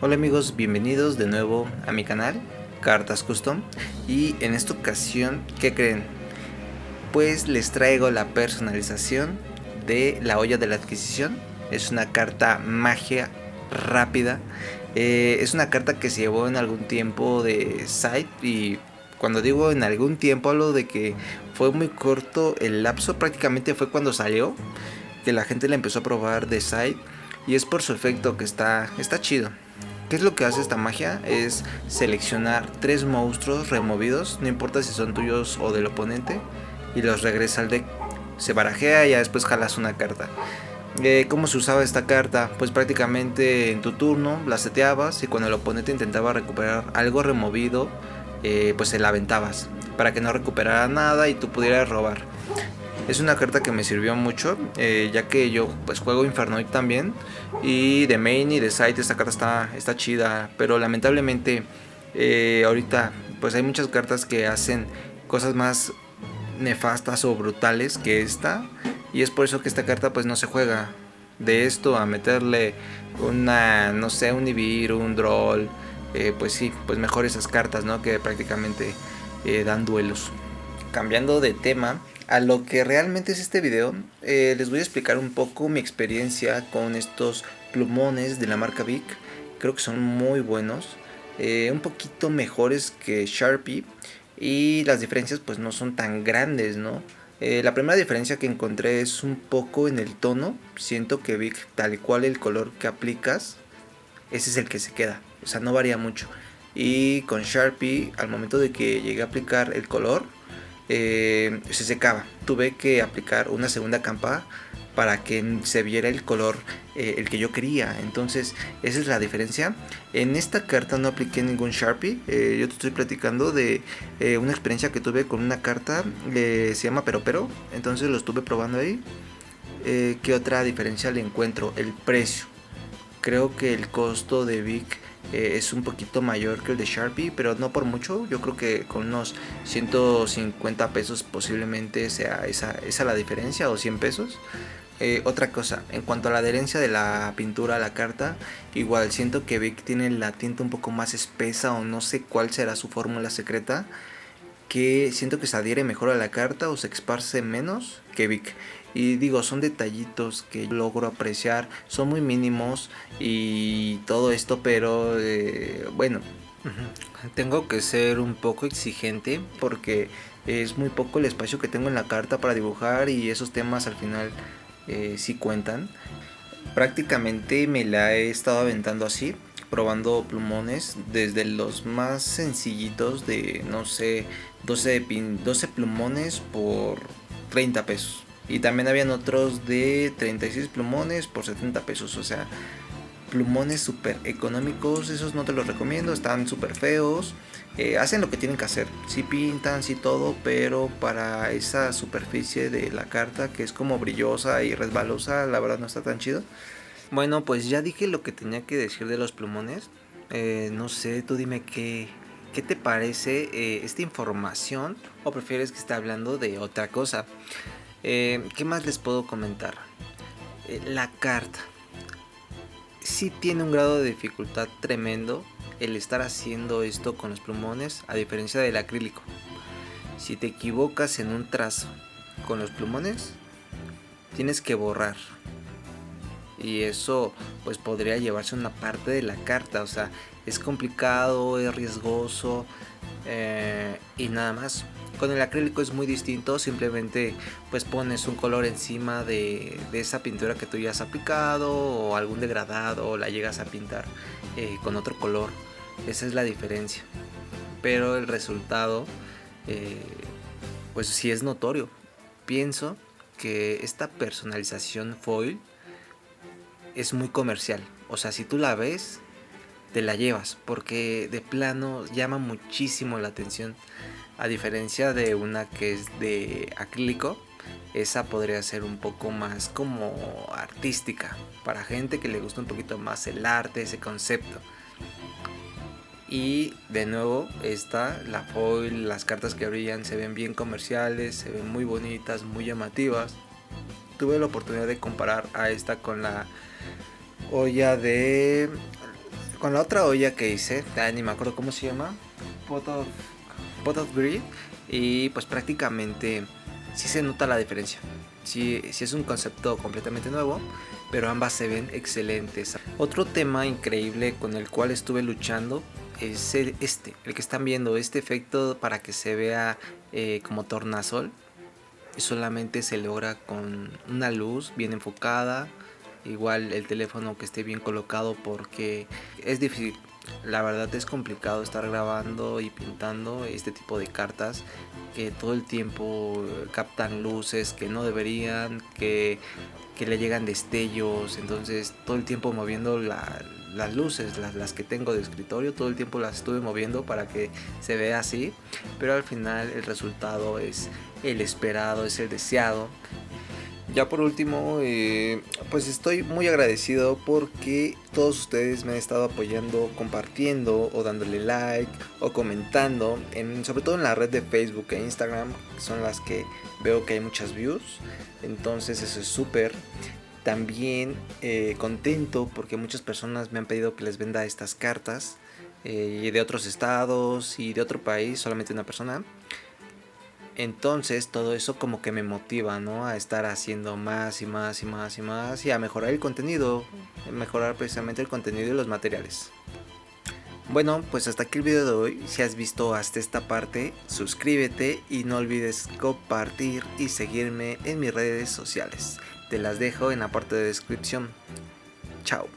Hola amigos, bienvenidos de nuevo a mi canal, Cartas Custom. Y en esta ocasión, ¿qué creen? Pues les traigo la personalización de la olla de la adquisición. Es una carta magia rápida. Es una carta que se llevó en algún tiempo de site. Y cuando digo en algún tiempo, hablo de que fue muy corto el lapso. Prácticamente fue cuando salió que la gente la empezó a probar de site. Y es por su efecto que está chido. ¿Qué es lo que hace esta magia? Es seleccionar 3 monstruos removidos, no importa si son tuyos o del oponente, y los regresa al deck. Se barajea y ya después jalas una carta. ¿Cómo se usaba esta carta? Pues prácticamente en tu turno la seteabas y cuando el oponente intentaba recuperar algo removido, pues se la aventabas para que no recuperara nada y tú pudieras robar. Es una carta que me sirvió mucho, ya que yo pues juego Infernoid también. Y de main y de side esta carta está chida. Pero lamentablemente ahorita pues hay muchas cartas que hacen cosas más nefastas o brutales que esta. Y es por eso que esta carta pues no se juega. De esto a meterle una, no sé, un Ivir, un Droll. Pues sí, pues mejor esas cartas, ¿no? Que prácticamente dan duelos. Cambiando de tema a lo que realmente es este video, les voy a explicar un poco mi experiencia con estos plumones de la marca Bic. Creo que son muy buenos, un poquito mejores que Sharpie, y las diferencias pues no son tan grandes, ¿no? La primera diferencia que encontré es un poco en el tono. Siento que Bic, tal cual el color que aplicas, ese es el que se queda, o sea, no varía mucho. Y con Sharpie, al momento de que llegué a aplicar el color, se secaba. Tuve que aplicar una segunda capa para que se viera el color, el que yo quería. Entonces esa es la diferencia. En esta carta no apliqué ningún Sharpie. Yo te estoy platicando de una experiencia que tuve con una carta, se llama Pero. Entonces lo estuve probando ahí. ¿Qué otra diferencia le encuentro? El precio. Creo que el costo de Bic es un poquito mayor que el de Sharpie, pero no por mucho. Yo creo que con unos 150 pesos posiblemente sea esa la diferencia, o 100 pesos. Otra cosa, en cuanto a la adherencia de la pintura a la carta, igual siento que Bic tiene la tinta un poco más espesa, o no sé cuál será su fórmula secreta, que siento que se adhiere mejor a la carta o se esparce menos que Vic. Y digo, son detallitos que logro apreciar, son muy mínimos y todo esto, pero bueno, tengo que ser un poco exigente porque es muy poco el espacio que tengo en la carta para dibujar, y esos temas al final sí cuentan. Prácticamente me la he estado aventando así, probando plumones, desde los más sencillitos de, no sé, 12 plumones por 30 pesos. Y también habían otros de 36 plumones por 70 pesos. O sea, plumones súper económicos, esos no te los recomiendo, están súper feos. Hacen lo que tienen que hacer, sí pintan, sí todo, pero para esa superficie de la carta que es como brillosa y resbalosa, la verdad no está tan chido. Bueno, pues ya dije lo que tenía que decir de los plumones. No sé, tú dime qué te parece esta información, o prefieres que esté hablando de otra cosa. ¿Qué más les puedo comentar? La carta sí tiene un grado de dificultad tremendo el estar haciendo esto con los plumones, a diferencia del acrílico. Si te equivocas en un trazo con los plumones, tienes que borrar. Y eso pues podría llevarse una parte de la carta. O sea, es complicado, es riesgoso, y nada más. Con el acrílico es muy distinto. Simplemente pues pones un color encima de esa pintura que tú ya has aplicado, o algún degradado, o la llegas a pintar con otro color. Esa es la diferencia. Pero el resultado pues sí es notorio. Pienso que esta personalización foil es muy comercial. O sea, si tú la ves, te la llevas, porque de plano llama muchísimo la atención. A diferencia de una que es de acrílico, esa podría ser un poco más como artística, para gente que le gusta un poquito más el arte, ese concepto. Y de nuevo, esta, la foil, las cartas que brillan se ven bien comerciales, se ven muy bonitas, muy llamativas. Tuve la oportunidad de comparar a esta con la olla de Con la otra olla que hice, ni me acuerdo cómo se llama, Pot of, Pot of Greed, y pues prácticamente sí se nota la diferencia. Sí, sí es un concepto completamente nuevo, pero ambas se ven excelentes. Otro tema increíble con el cual estuve luchando es el que están viendo, este efecto para que se vea como tornasol. Solamente se logra con una luz bien enfocada, igual el teléfono que esté bien colocado, porque es difícil, la verdad es complicado estar grabando y pintando este tipo de cartas que todo el tiempo captan luces que no deberían, que le llegan destellos, entonces todo el tiempo moviendo las luces, las que tengo de escritorio, todo el tiempo las estuve moviendo para que se vea así, pero al final el resultado es el esperado, es el deseado. Ya por último, pues estoy muy agradecido porque todos ustedes me han estado apoyando, compartiendo o dándole like o comentando, sobre todo en la red de Facebook e Instagram, que son las que veo que hay muchas views, entonces eso es súper. También contento porque muchas personas me han pedido que les venda estas cartas de otros estados y de otro país, solamente una persona. Entonces todo eso como que me motiva, ¿no? A estar haciendo más y más y más y más y a mejorar el contenido, mejorar precisamente el contenido y los materiales. Bueno, pues hasta aquí el video de hoy. Si has visto hasta esta parte, suscríbete y no olvides compartir y seguirme en mis redes sociales. Te las dejo en la parte de descripción. Chao.